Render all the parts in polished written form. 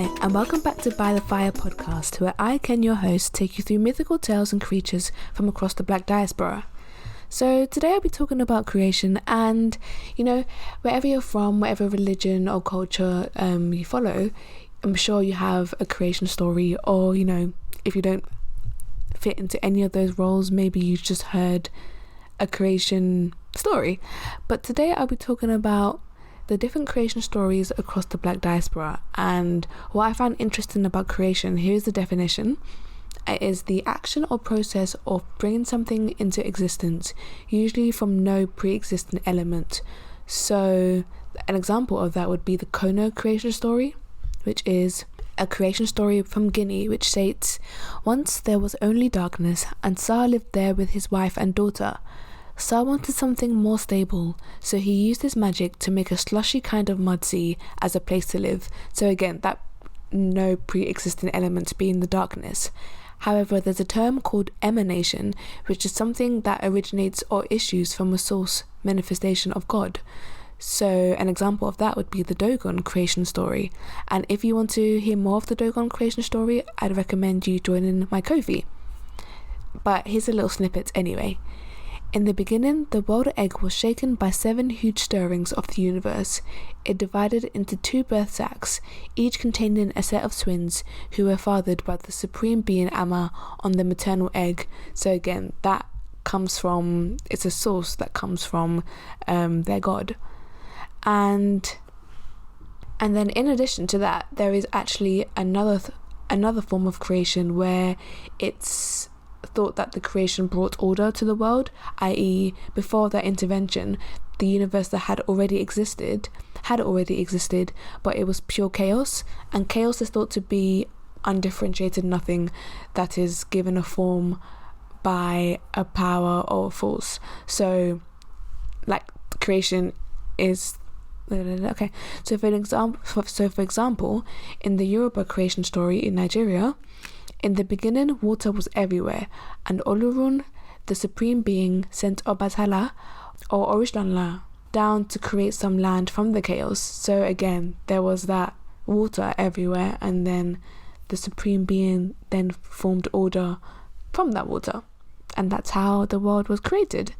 Hi, and welcome back to By the Fire podcast, where I, Ken, your host, take you through mythical tales and creatures from across the Black diaspora. So today I'll be talking about creation, and wherever you're from, whatever religion or culture you follow, I'm sure you have a creation story, or if you don't fit into any of those roles, maybe you just heard a creation story. But today I'll be talking about the different creation stories across the Black diaspora, and what I found interesting about creation. Here's the definition. It is the action or process of bringing something into existence, usually from no pre-existing element. So an example of that would be the Kono creation story, which is a creation story from Guinea, which states, once there was only darkness, and Sa lived there with his wife and daughter. Sa wanted something more stable, so he used his magic to make a slushy kind of mud sea as a place to live. So again, that no pre-existing element being the darkness. However, there's a term called emanation, which is something that originates or issues from a source manifestation of God. So an example of that would be the Dogon creation story. And if you want to hear more of the Dogon creation story, I'd recommend you joining my Ko-fi. But here's a little snippet anyway. In the beginning, the world egg was shaken by 7 huge stirrings of the universe. It divided into 2 birth sacs, each containing a set of twins who were fathered by the supreme being Amma on the maternal egg. So again, that comes from, it's a source that comes from their god. And then in addition to that, there is actually another form of creation where it's thought that the creation brought order to the world, i.e. before their intervention, the universe that had already existed, but it was pure chaos, and chaos is thought to be undifferentiated nothing that is given a form by a power or force. So like creation is okay. So for example, in the Yoruba creation story in Nigeria, in the beginning, water was everywhere, and Olorun, the supreme being, sent Obatala or Orishanla down to create some land from the chaos. So again, there was that water everywhere, and then the supreme being then formed order from that water, and that's how the world was created.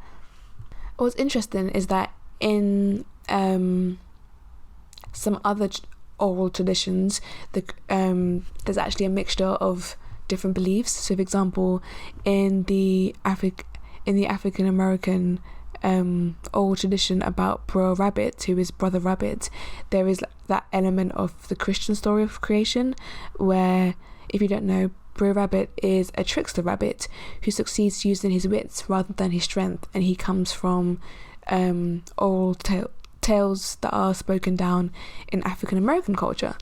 What's interesting is that in some other oral traditions, there's actually a mixture of different beliefs. So for example, in the African American oral tradition about Brer Rabbit, who is Brother Rabbit, there is that element of the Christian story of creation, where, if you don't know, Brer Rabbit is a trickster rabbit who succeeds using his wits rather than his strength, and he comes from oral tales that are spoken down in African American culture.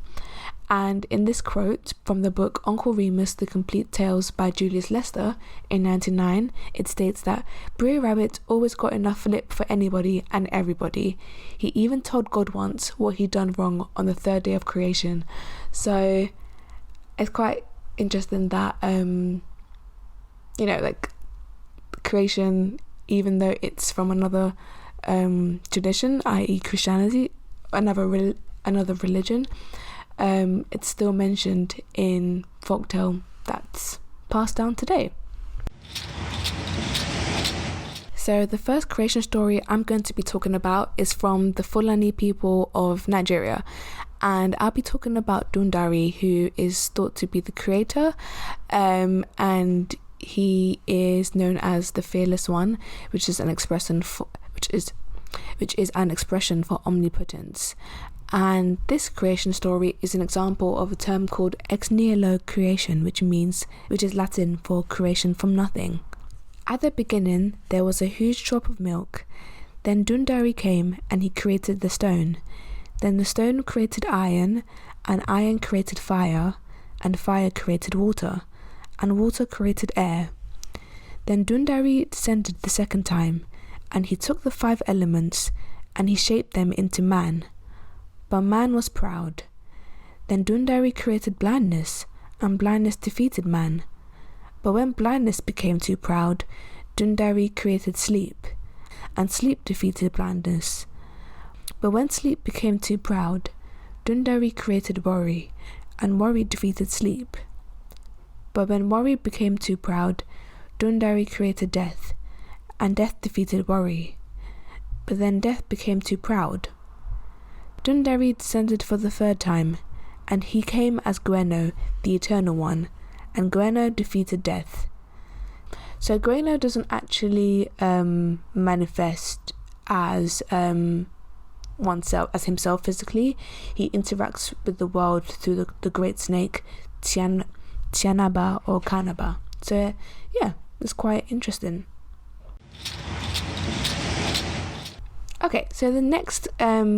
And in this quote from the book Uncle Remus, The Complete Tales by Julius Lester in 1999, it states that Brer Rabbit always got enough lip for anybody and everybody. He even told God once what he'd done wrong on the 3rd day of creation. So it's quite interesting that creation, even though it's from another tradition, i.e. Christianity, another religion, it's still mentioned in folktale that's passed down today. So the first creation story I'm going to be talking about is from the Fulani people of Nigeria, and I'll be talking about Dundari, who is thought to be the creator, and he is known as the Fearless One, which is an expression for omnipotence. And this creation story is an example of a term called ex nihilo creation, which is Latin for creation from nothing. At the beginning, there was a huge drop of milk. Then Dundari came and he created the stone. Then the stone created iron, and iron created fire, and fire created water, and water created air. Then Dundari descended the second time, and he took the 5 elements, and he shaped them into man. But man was proud. Then Dundari created blindness, and blindness defeated man. But when blindness became too proud, Dundari created sleep, and sleep defeated blindness. But when sleep became too proud, Dundari created worry, and worry defeated sleep. But when worry became too proud, Dundari created death, and death defeated worry. But then death became too proud. Dundari descended for the third time, and he came as Gweno, the Eternal One, and Gweno defeated death. So Gweno doesn't actually manifest as oneself, as himself physically. He interacts with the world through the great snake Tianaba or Kanaba. So yeah, it's quite interesting. Okay, so the next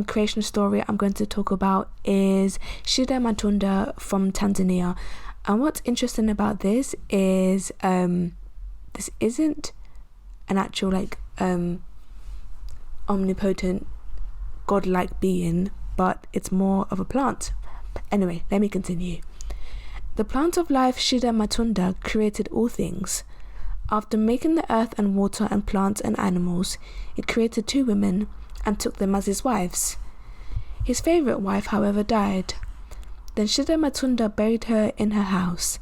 creation story I'm going to talk about is Shida Matunda from Tanzania. And what's interesting about this is this isn't an actual omnipotent godlike being, but it's more of a plant. Anyway, let me continue. The plant of life Shida Matunda created all things. After making the earth and water and plants and animals, it created 2 women and took them as his wives. His favourite wife, however, died. Then Shida Matunda buried her in her house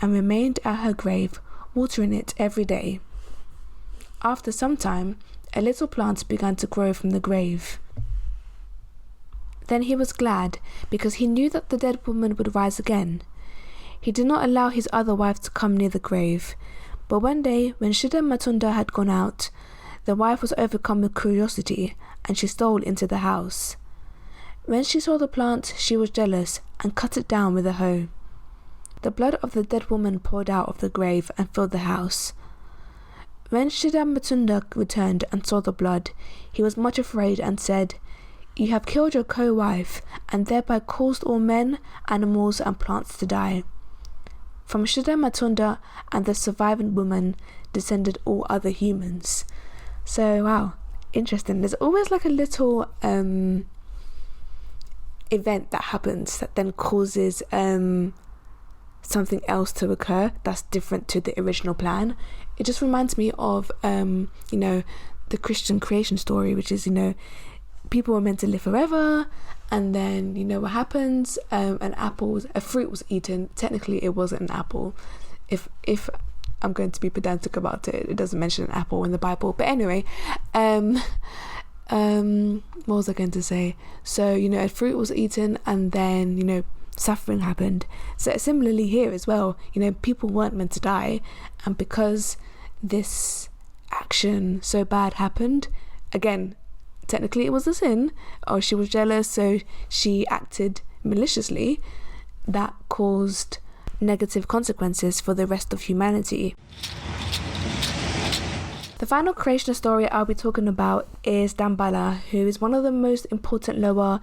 and remained at her grave, watering it every day. After some time, a little plant began to grow from the grave. Then he was glad, because he knew that the dead woman would rise again. He did not allow his other wife to come near the grave, but one day, when Shida Matunda had gone out, the wife was overcome with curiosity, and she stole into the house. When she saw the plant, she was jealous, and cut it down with a hoe. The blood of the dead woman poured out of the grave and filled the house. When Shida Matunda returned and saw the blood, he was much afraid and said, "You have killed your co-wife, and thereby caused all men, animals, and plants to die." From Shida Matunda and the surviving woman descended all other humans. So wow, interesting. There's always like a little event that happens that then causes something else to occur that's different to the original plan. It just reminds me of the Christian creation story, which is people were meant to live forever, and then what happens, a fruit was eaten. Technically it wasn't an apple, if I'm going to be pedantic about it. It doesn't mention an apple in the Bible, but anyway, what was I going to say? So a fruit was eaten, and then suffering happened. So similarly here as well, people weren't meant to die, and because this action so bad happened, again, technically it was a sin, or she was jealous, so she acted maliciously, that caused negative consequences for the rest of humanity. The final creation story I'll be talking about is Dambala, who is one of the most important Loa,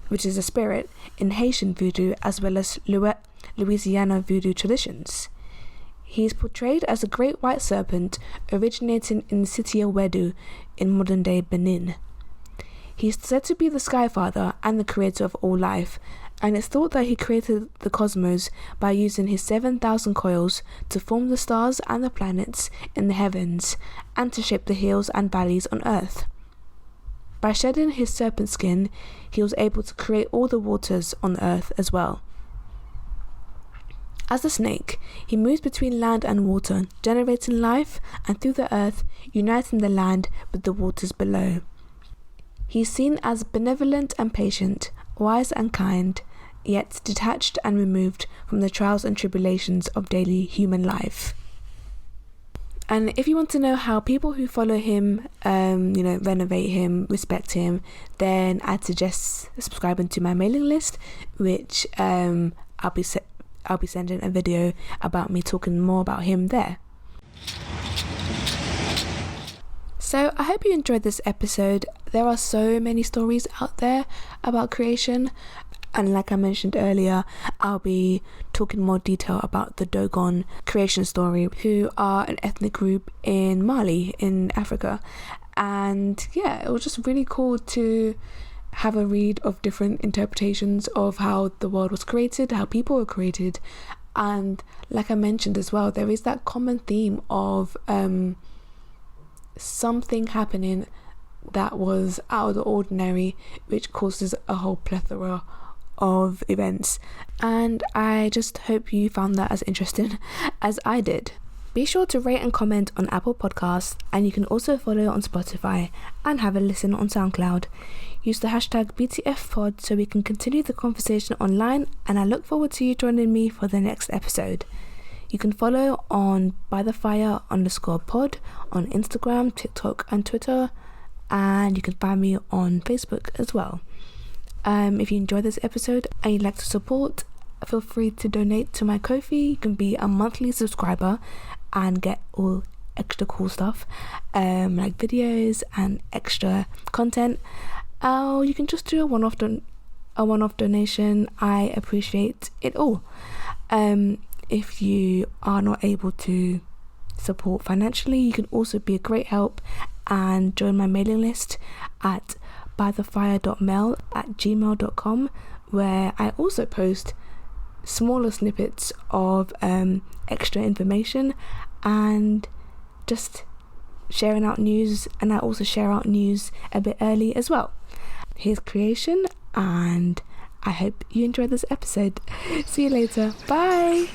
which is a spirit, in Haitian voodoo as well as Louisiana voodoo traditions. He is portrayed as a great white serpent originating in the city of Wedu in modern-day Benin. He is said to be the Sky Father and the creator of all life, and it's thought that he created the cosmos by using his 7,000 coils to form the stars and the planets in the heavens and to shape the hills and valleys on earth. By shedding his serpent skin, he was able to create all the waters on earth as well. As a snake, he moves between land and water, generating life, and through the earth, uniting the land with the waters below. He is seen as benevolent and patient, wise and kind, yet detached and removed from the trials and tribulations of daily human life. And if you want to know how people who follow him, renovate him, respect him, then I'd suggest subscribing to my mailing list, which I'll be sending a video about me talking more about him there. So I hope you enjoyed this episode. There are so many stories out there about creation, and like I mentioned earlier, I'll be talking more detail about the Dogon creation story, who are an ethnic group in Mali in Africa. And yeah, it was just really cool to have a read of different interpretations of how the world was created, how people were created. And like I mentioned as well, there is that common theme of something happening that was out of the ordinary, which causes a whole plethora of events, and I just hope you found that as interesting as I did. Be sure to rate and comment on Apple Podcasts, and you can also follow on Spotify and have a listen on SoundCloud. Use the hashtag BTFpod so we can continue the conversation online, and I look forward to you joining me for the next episode. You can follow on bythefire_pod on Instagram, TikTok and Twitter, and you can find me on Facebook as well. If you enjoyed this episode and you'd like to support, feel free to donate to my Ko-fi. You can be a monthly subscriber and get all extra cool stuff, like videos and extra content. Or you can just do a one-off donation. I appreciate it all. If you are not able to support financially, you can also be a great help and join my mailing list at bythefire.mail@gmail.com, where I also post smaller snippets of extra information and just sharing out news, and I also share out news a bit early as well. Here's Creation, and I hope you enjoyed this episode. See you later. Bye.